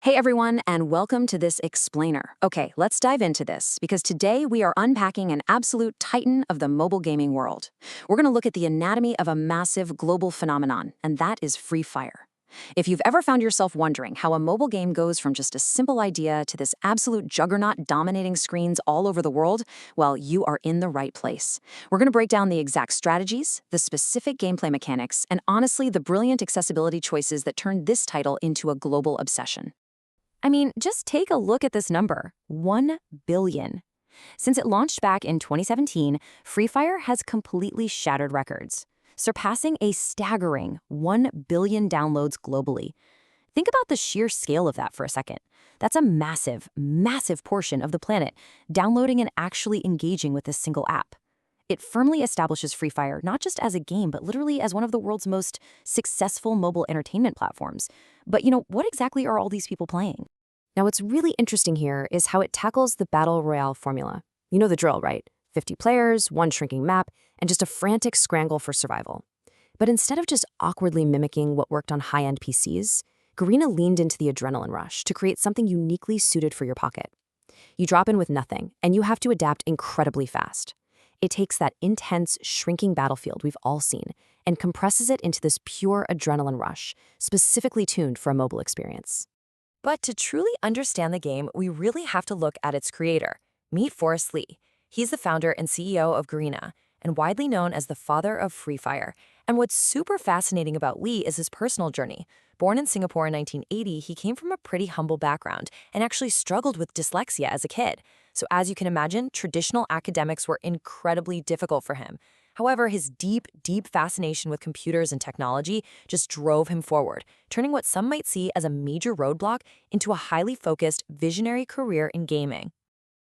Hey everyone, and welcome to this explainer. Okay, let's dive into this because today we are unpacking an absolute titan of the mobile gaming world. We're going to look at the anatomy of a massive global phenomenon, and that is Free Fire. If you've ever found yourself wondering how a mobile game goes from just a simple idea to this absolute juggernaut dominating screens all over the world, well, you are in the right place. We're going to break down the exact strategies, the specific gameplay mechanics, and honestly, the brilliant accessibility choices that turned this title into a global obsession. I mean, just take a look at this number, 1 billion. Since it launched back in 2017, Free Fire has completely shattered records, surpassing a staggering 1 billion downloads globally. Think about the sheer scale of that for a second. That's a massive, massive portion of the planet downloading and actually engaging with this single app. It firmly establishes Free Fire not just as a game, but literally as one of the world's most successful mobile entertainment platforms. But what exactly are all these people playing? Now, what's really interesting here is how it tackles the Battle Royale formula. You know the drill, right? 50 players, one shrinking map, and just a frantic scramble for survival. But instead of just awkwardly mimicking what worked on high-end PCs, Garena leaned into the adrenaline rush to create something uniquely suited for your pocket. You drop in with nothing, and you have to adapt incredibly fast. It takes that intense, shrinking battlefield we've all seen and compresses it into this pure adrenaline rush, specifically tuned for a mobile experience. But to truly understand the game, we really have to look at its creator. Meet Forrest Li. He's the founder and CEO of Garena, and widely known as the father of Free Fire. And what's super fascinating about Li is his personal journey. Born in Singapore in 1980, he came from a pretty humble background and actually struggled with dyslexia as a kid. So as you can imagine, traditional academics were incredibly difficult for him. However, his deep, deep fascination with computers and technology just drove him forward, turning what some might see as a major roadblock into a highly focused, visionary career in gaming.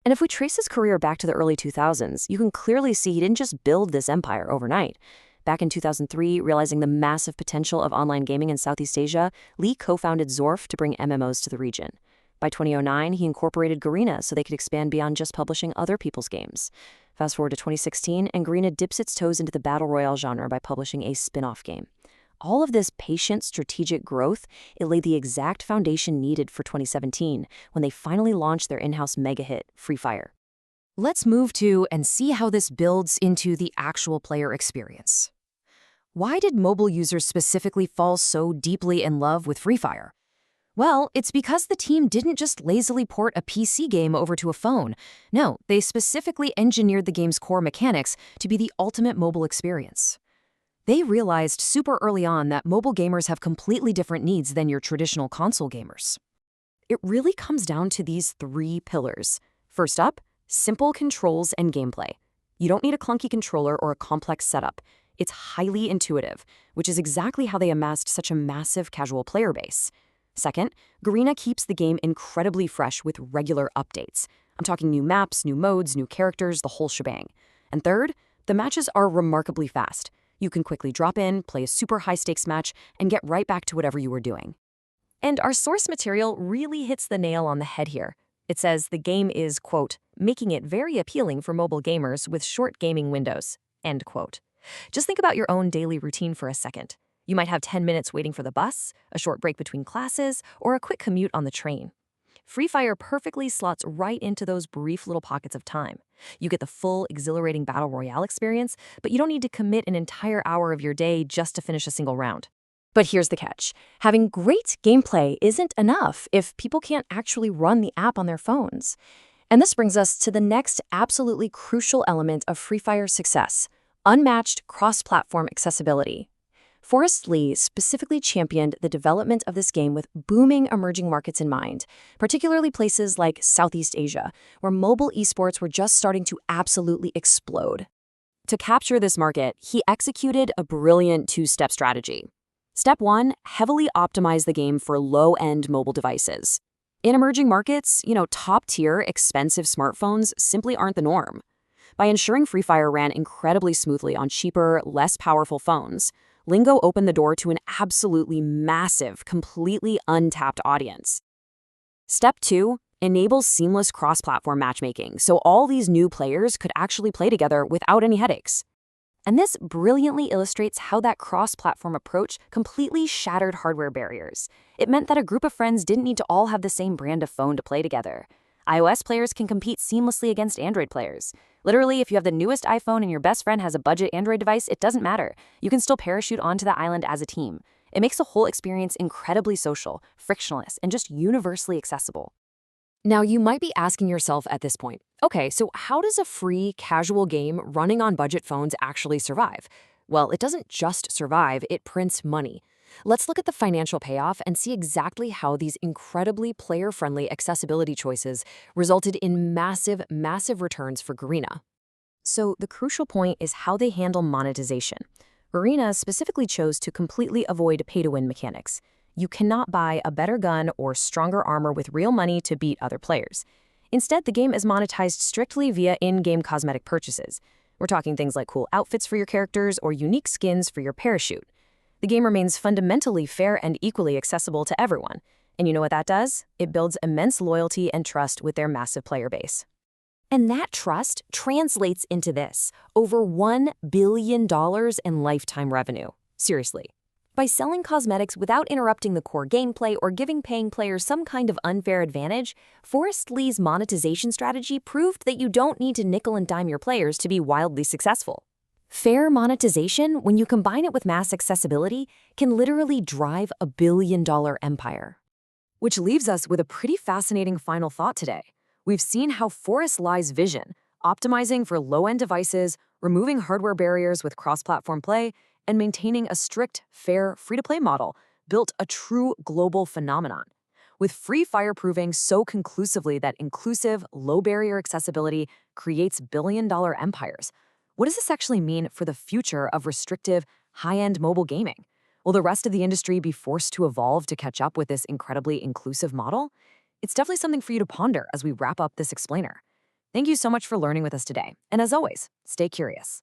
And if we trace his career back to the early 2000s, you can clearly see he didn't just build this empire overnight. Back in 2003, realizing the massive potential of online gaming in Southeast Asia, Li co-founded Zorf to bring MMOs to the region. By 2009, he incorporated Garena so they could expand beyond just publishing other people's games. Fast forward to 2016, and Garena dips its toes into the Battle Royale genre by publishing a spin-off game. All of this patient, strategic growth, it laid the exact foundation needed for 2017, when they finally launched their in-house mega hit, Free Fire. Let's move to and see how this builds into the actual player experience. Why did mobile users specifically fall so deeply in love with Free Fire? Well, it's because the team didn't just lazily port a PC game over to a phone. No, they specifically engineered the game's core mechanics to be the ultimate mobile experience. They realized super early on that mobile gamers have completely different needs than your traditional console gamers. It really comes down to these 3 pillars. First up, simple controls and gameplay. You don't need a clunky controller or a complex setup. It's highly intuitive, which is exactly how they amassed such a massive casual player base. Second, Garena keeps the game incredibly fresh with regular updates. I'm talking new maps, new modes, new characters, the whole shebang. And third, the matches are remarkably fast. You can quickly drop in, play a super high-stakes match, and get right back to whatever you were doing. And our source material really hits the nail on the head here. It says the game is, quote, making it very appealing for mobile gamers with short gaming windows, end quote. Just think about your own daily routine for a second. You might have 10 minutes waiting for the bus, a short break between classes, or a quick commute on the train. Free Fire perfectly slots right into those brief little pockets of time. You get the full, exhilarating Battle Royale experience, but you don't need to commit an entire hour of your day just to finish a single round. But here's the catch. Having great gameplay isn't enough if people can't actually run the app on their phones. And this brings us to the next absolutely crucial element of Free Fire's success: unmatched cross-platform accessibility. Forrest Li specifically championed the development of this game with booming emerging markets in mind, particularly places like Southeast Asia, where mobile esports were just starting to absolutely explode. To capture this market, he executed a brilliant 2-step strategy. Step 1, heavily optimize the game for low-end mobile devices. In emerging markets, top-tier, expensive smartphones simply aren't the norm. By ensuring Free Fire ran incredibly smoothly on cheaper, less powerful phones, Lingo opened the door to an absolutely massive, completely untapped audience. Step 2, enables seamless cross-platform matchmaking, so all these new players could actually play together without any headaches. And this brilliantly illustrates how that cross-platform approach completely shattered hardware barriers. It meant that a group of friends didn't need to all have the same brand of phone to play together. iOS players can compete seamlessly against Android players. Literally, if you have the newest iPhone and your best friend has a budget Android device, it doesn't matter. You can still parachute onto the island as a team. It makes the whole experience incredibly social, frictionless, and just universally accessible. Now, you might be asking yourself at this point, okay, so how does a free, casual game running on budget phones actually survive? Well, it doesn't just survive, it prints money. Let's look at the financial payoff and see exactly how these incredibly player-friendly accessibility choices resulted in massive, massive returns for Garena. So the crucial point is how they handle monetization. Arena specifically chose to completely avoid pay-to-win mechanics. You cannot buy a better gun or stronger armor with real money to beat other players. Instead, the game is monetized strictly via in-game cosmetic purchases. We're talking things like cool outfits for your characters or unique skins for your parachute. The game remains fundamentally fair and equally accessible to everyone. And you know what that does? It builds immense loyalty and trust with their massive player base. And that trust translates into this, over $1 billion in lifetime revenue. Seriously. By selling cosmetics without interrupting the core gameplay or giving paying players some kind of unfair advantage, Forrest Li's monetization strategy proved that you don't need to nickel and dime your players to be wildly successful. Fair monetization, when you combine it with mass accessibility, can literally drive a billion-dollar empire. Which leaves us with a pretty fascinating final thought today. We've seen how Forrest Li's vision, optimizing for low-end devices, removing hardware barriers with cross-platform play, and maintaining a strict, fair, free-to-play model, built a true global phenomenon. With Free Fire proving so conclusively that inclusive, low-barrier accessibility creates billion-dollar empires, what does this actually mean for the future of restrictive, high-end mobile gaming? Will the rest of the industry be forced to evolve to catch up with this incredibly inclusive model? It's definitely something for you to ponder as we wrap up this explainer. Thank you so much for learning with us today, and as always, stay curious.